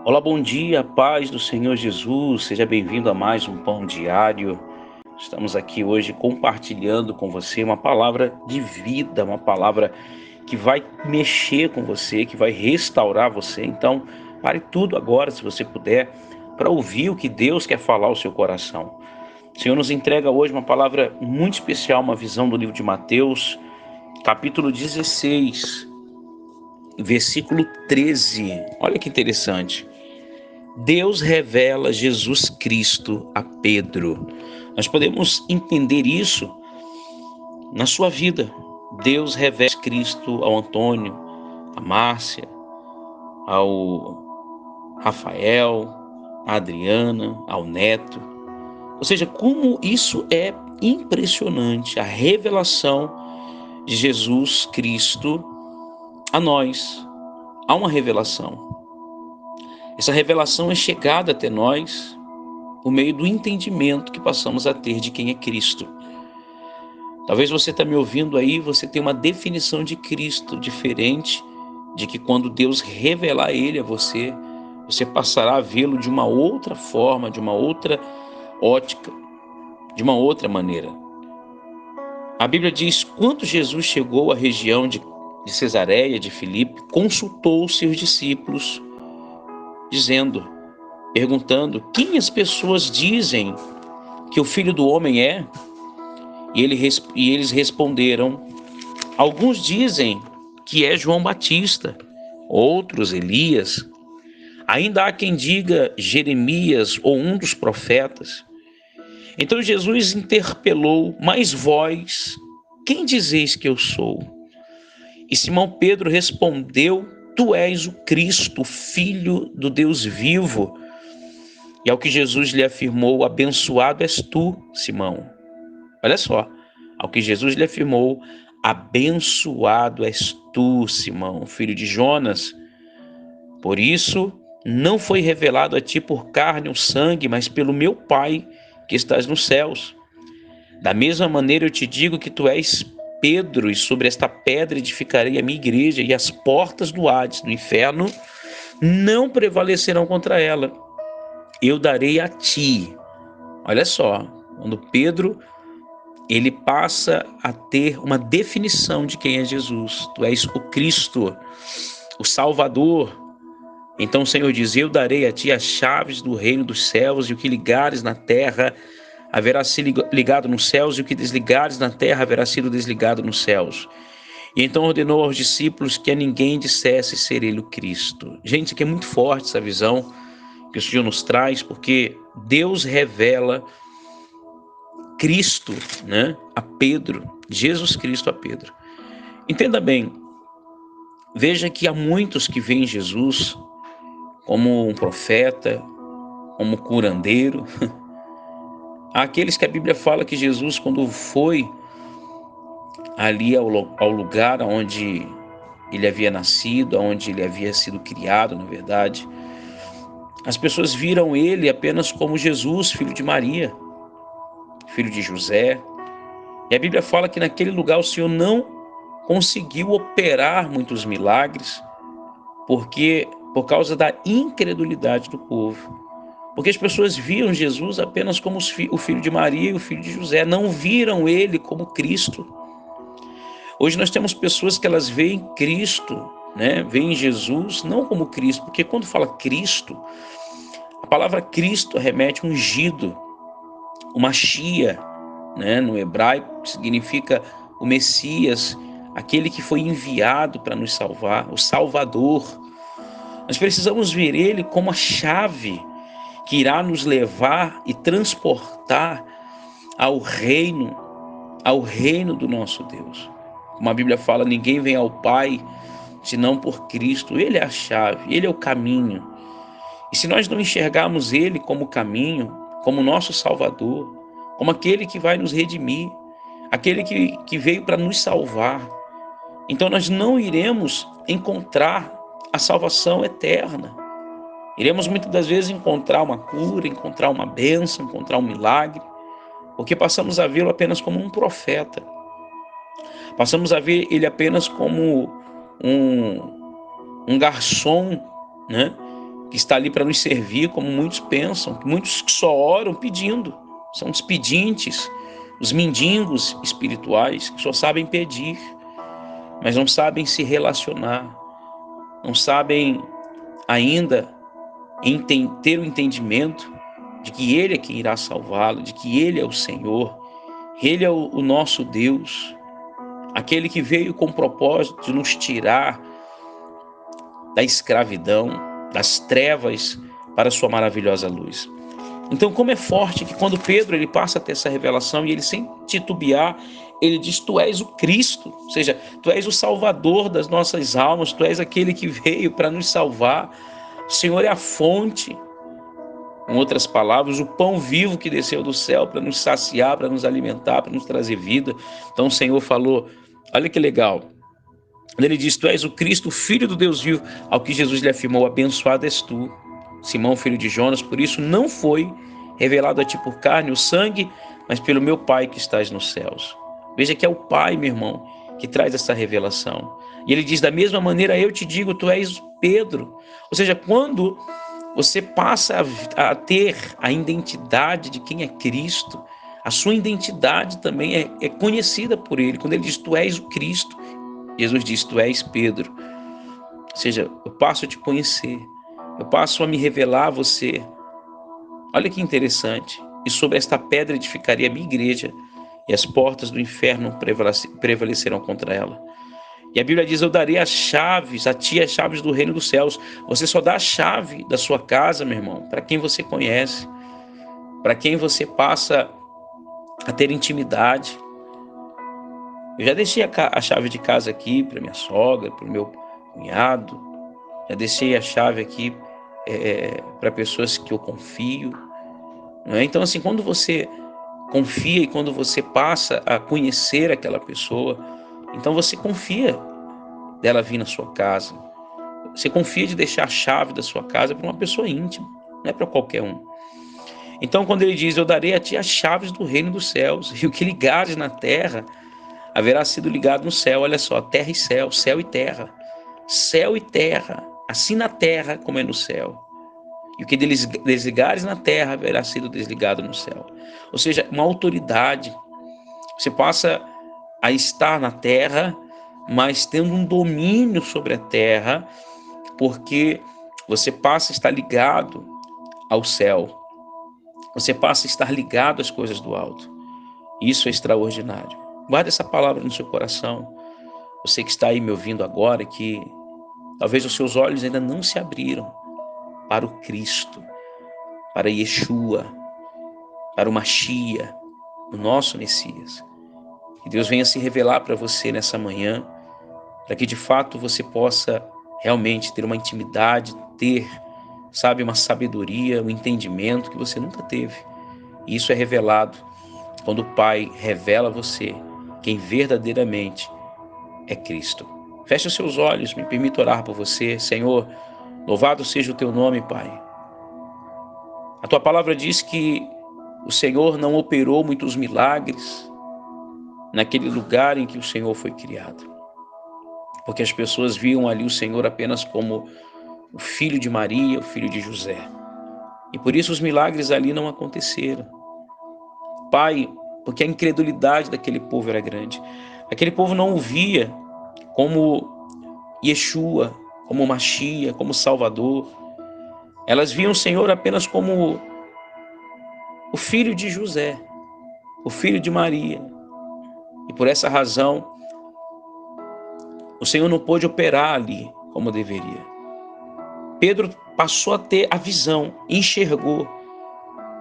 Olá, bom dia, paz do Senhor Jesus, seja bem-vindo a mais um Pão Diário. Estamos aqui hoje compartilhando com você uma palavra de vida, uma palavra que vai mexer com você, que vai restaurar você. Então, pare tudo agora, se você puder, para ouvir o que Deus quer falar ao seu coração. O Senhor nos entrega hoje uma palavra muito especial, uma visão do livro de Mateus, capítulo 16, versículo 13. Olha que interessante. Deus revela Jesus Cristo a Pedro. Nós podemos entender isso na sua vida. Deus revela Cristo ao Antônio, a Márcia, ao Rafael, à Adriana, ao Neto. Ou seja, como isso é impressionante, a revelação de Jesus Cristo a nós. Há uma revelação. Essa revelação é chegada até nós por meio do entendimento que passamos a ter de quem é Cristo. Talvez você está me ouvindo aí, você tem uma definição de Cristo diferente, de que quando Deus revelar Ele a você, você passará a vê-lo de uma outra forma, de uma outra ótica, de uma outra maneira. A Bíblia diz, quando Jesus chegou à região de Cesareia de Filipe, consultou os seus discípulos, perguntando, quem as pessoas dizem que o Filho do Homem é? E eles responderam, alguns dizem que é João Batista, outros Elias, ainda há quem diga Jeremias ou um dos profetas. Então Jesus interpelou, mas vós, quem dizeis que eu sou? E Simão Pedro respondeu, tu és o Cristo, Filho do Deus vivo. E ao que Jesus lhe afirmou, abençoado és tu, Simão. Olha só, ao que Jesus lhe afirmou, abençoado és tu, Simão, filho de Jonas. Por isso, não foi revelado a ti por carne ou sangue, mas pelo meu Pai que estás nos céus. Da mesma maneira eu te digo que tu és Pedro, e sobre esta pedra edificarei a minha igreja, e as portas do Hades, do inferno, não prevalecerão contra ela. Eu darei a ti. Olha só, quando Pedro ele passa a ter uma definição de quem é Jesus. Tu és o Cristo, o Salvador. Então o Senhor diz, eu darei a ti as chaves do reino dos céus, e o que ligares na terra haverá sido ligado nos céus, e o que desligares na terra haverá sido desligado nos céus. E então ordenou aos discípulos que a ninguém dissesse ser ele o Cristo. Gente, isso aqui é muito forte, essa visão que o Senhor nos traz, porque Deus revela Cristo, a Pedro, Jesus Cristo a Pedro. Entenda bem, veja que há muitos que veem Jesus como um profeta, como curandeiro. Há aqueles que a Bíblia fala que Jesus, quando foi ali ao lugar onde ele havia nascido, onde ele havia sido criado, na verdade, as pessoas viram ele apenas como Jesus, filho de Maria, filho de José. E a Bíblia fala que naquele lugar o Senhor não conseguiu operar muitos milagres, por causa da incredulidade do povo. Porque as pessoas viam Jesus apenas como o filho de Maria e o filho de José, não viram ele como Cristo. Hoje nós temos pessoas que elas veem Cristo, veem Jesus não como Cristo, porque quando fala Cristo, a palavra Cristo remete a ungido, uma Mashiach, no hebraico significa o Messias, aquele que foi enviado para nos salvar, o Salvador. Nós precisamos ver ele como a chave que irá nos levar e transportar ao reino do nosso Deus. Como a Bíblia fala, ninguém vem ao Pai senão por Cristo. Ele é a chave, ele é o caminho. E se nós não enxergarmos ele como caminho, como nosso Salvador, como aquele que vai nos redimir, aquele que veio para nos salvar, então nós não iremos encontrar a salvação eterna. Iremos muitas das vezes encontrar uma cura, encontrar uma bênção, encontrar um milagre, porque passamos a vê-lo apenas como um profeta. Passamos a ver ele apenas como um garçom, que está ali para nos servir, como muitos pensam, muitos que só oram pedindo, são os pedintes, os mendigos espirituais, que só sabem pedir, mas não sabem se relacionar, não sabem ainda ter o entendimento de que Ele é quem irá salvá-lo, de que Ele é o Senhor, Ele é o nosso Deus, aquele que veio com o propósito de nos tirar da escravidão, das trevas para a sua maravilhosa luz. Então, como é forte que quando Pedro ele passa a ter essa revelação e ele, sem titubear, ele diz: tu és o Cristo, ou seja, tu és o Salvador das nossas almas, tu és aquele que veio para nos salvar, o Senhor é a fonte, com outras palavras, o pão vivo que desceu do céu para nos saciar, para nos alimentar, para nos trazer vida. Então o Senhor falou, olha que legal, ele diz: tu és o Cristo, o Filho do Deus vivo, ao que Jesus lhe afirmou: abençoado és tu, Simão, filho de Jonas, por isso não foi revelado a ti por carne ou sangue, mas pelo meu Pai que estás nos céus. Veja que é o Pai, meu irmão, que traz essa revelação. E ele diz: da mesma maneira eu te digo, tu és Pedro. Ou seja, quando você passa a ter a identidade de quem é Cristo, a sua identidade também é conhecida por Ele. Quando Ele diz: tu és o Cristo, Jesus diz: tu és Pedro. Ou seja, eu passo a te conhecer, eu passo a me revelar a você. Olha que interessante. E sobre esta pedra edificaria a minha igreja, e as portas do inferno prevalecerão contra ela. E a Bíblia diz: eu darei as chaves, a ti as chaves do reino dos céus. Você só dá a chave da sua casa, meu irmão, para quem você conhece, para quem você passa a ter intimidade. Eu já deixei a chave de casa aqui para minha sogra, para o meu cunhado. Já deixei a chave aqui para pessoas que eu confio. Não é? Então, assim, quando você confia e quando você passa a conhecer aquela pessoa, então você confia dela vir na sua casa. Você confia de deixar a chave da sua casa para uma pessoa íntima, não é para qualquer um. Então, quando ele diz: eu darei a ti as chaves do reino dos céus, e o que ligares na terra haverá sido ligado no céu. Olha só, terra e céu, céu e terra, assim na terra como é no céu. E o que desligares na terra haverá sido desligado no céu. Ou seja, uma autoridade. Você passa a estar na terra, mas tendo um domínio sobre a terra, porque você passa a estar ligado ao céu. Você passa a estar ligado às coisas do alto. Isso é extraordinário. Guarde essa palavra no seu coração. Você que está aí me ouvindo agora, que talvez os seus olhos ainda não se abriram para o Cristo, para Yeshua, para o Machia, o nosso Messias. Que Deus venha se revelar para você nessa manhã, para que de fato você possa realmente ter uma intimidade, ter, sabe, uma sabedoria, um entendimento que você nunca teve. E isso é revelado quando o Pai revela a você quem verdadeiramente é Cristo. Feche os seus olhos, me permita orar por você. Senhor, louvado seja o teu nome, Pai. A tua palavra diz que o Senhor não operou muitos milagres naquele lugar em que o Senhor foi criado, porque as pessoas viam ali o Senhor apenas como o filho de Maria, o filho de José. E por isso os milagres ali não aconteceram. Pai, porque a incredulidade daquele povo era grande. Aquele povo não o via como Yeshua, como Machia, como Salvador. Elas viam o Senhor apenas como o filho de José, o filho de Maria. E por essa razão, o Senhor não pôde operar ali como deveria. Pedro passou a ter a visão, enxergou.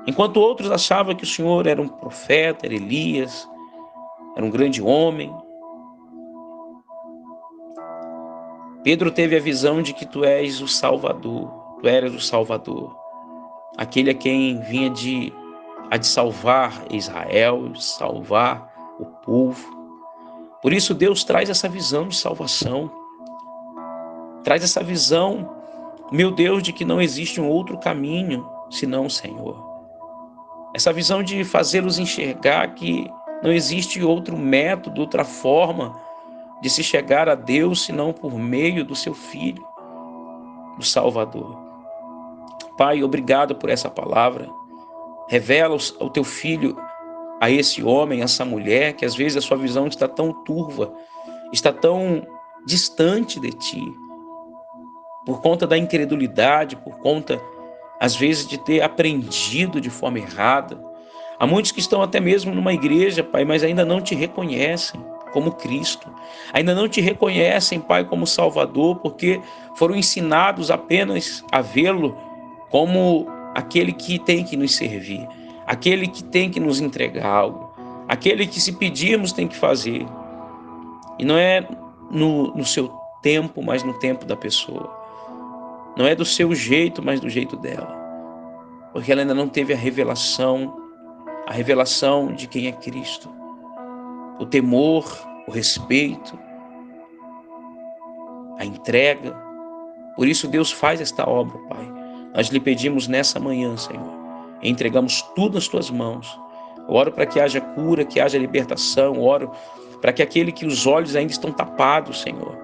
Enquanto outros achavam que o Senhor era um profeta, era Elias, era um grande homem, Pedro teve a visão de que tu és o Salvador, tu eras o Salvador, aquele a quem vinha de salvar Israel, salvar o povo. Por isso Deus traz essa visão de salvação, traz essa visão, meu Deus, de que não existe um outro caminho senão o Senhor. Essa visão de fazê-los enxergar que não existe outro método, outra forma de se chegar a Deus senão por meio do seu Filho, do Salvador. Pai, obrigado por essa palavra. Revela ao teu filho, a esse homem, a essa mulher, que às vezes a sua visão está tão turva, está tão distante de ti, por conta da incredulidade, por conta, às vezes, de ter aprendido de forma errada. Há muitos que estão até mesmo numa igreja, Pai, mas ainda não te reconhecem como Cristo. Ainda não te reconhecem, Pai, como Salvador, porque foram ensinados apenas a vê-lo como aquele que tem que nos servir, aquele que tem que nos entregar algo, aquele que, se pedirmos, tem que fazer. E não é no seu tempo, mas no tempo da pessoa. Não é do seu jeito, mas do jeito dela. Porque ela ainda não teve a revelação de quem é Cristo. O temor, o respeito, a entrega. Por isso Deus faz esta obra, Pai. Nós lhe pedimos nessa manhã, Senhor, e entregamos tudo nas tuas mãos. Eu oro para que haja cura, que haja libertação. Eu oro para que aquele que os olhos ainda estão tapados, Senhor,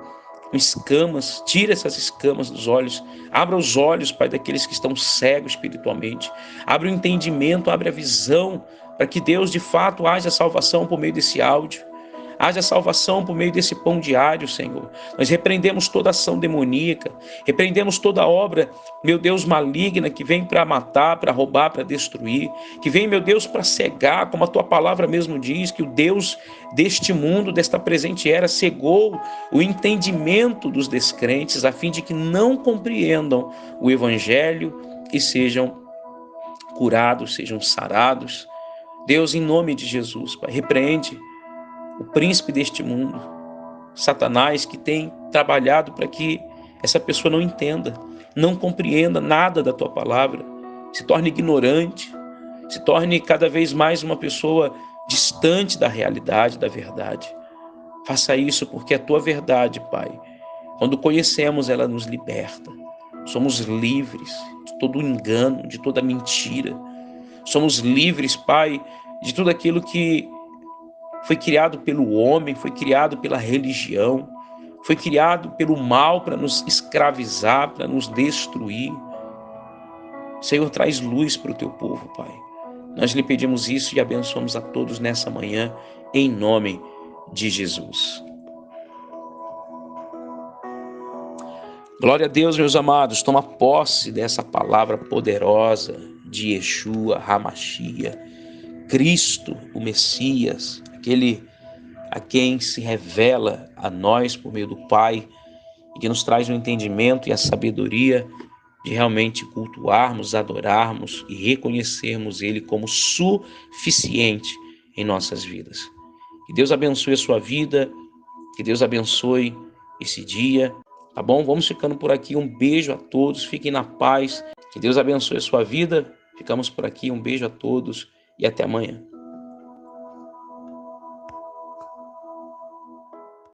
com escamas, tira essas escamas dos olhos. Abra os olhos, Pai, daqueles que estão cegos espiritualmente. Abre o entendimento, abre a visão, para que Deus, de fato, haja salvação por meio desse áudio. Haja salvação por meio desse pão diário, Senhor. Nós repreendemos toda ação demoníaca, repreendemos toda obra, meu Deus, maligna, que vem para matar, para roubar, para destruir, que vem, meu Deus, para cegar, como a tua palavra mesmo diz, que o Deus deste mundo, desta presente era, cegou o entendimento dos descrentes, a fim de que não compreendam o Evangelho e sejam curados, sejam sarados. Deus, em nome de Jesus, Pai, repreende o príncipe deste mundo, Satanás, que tem trabalhado para que essa pessoa não entenda, não compreenda nada da tua palavra, se torne ignorante, se torne cada vez mais uma pessoa distante da realidade, da verdade. Faça isso, porque a tua verdade, Pai, quando conhecemos, ela nos liberta. Somos livres de todo engano, de toda mentira. Somos livres, Pai, de tudo aquilo que foi criado pelo homem, foi criado pela religião, foi criado pelo mal para nos escravizar, para nos destruir. Senhor, traz luz para o teu povo, Pai. Nós lhe pedimos isso e abençoamos a todos nessa manhã, em nome de Jesus. Glória a Deus, meus amados. Toma posse dessa palavra poderosa de Yeshua HaMashiach, Cristo, o Messias, aquele a quem se revela a nós por meio do Pai e que nos traz o entendimento e a sabedoria de realmente cultuarmos, adorarmos e reconhecermos Ele como suficiente em nossas vidas. Que Deus abençoe a sua vida, que Deus abençoe esse dia, tá bom? Vamos ficando por aqui, um beijo a todos, fiquem na paz, que Deus abençoe a sua vida, ficamos por aqui, um beijo a todos e até amanhã.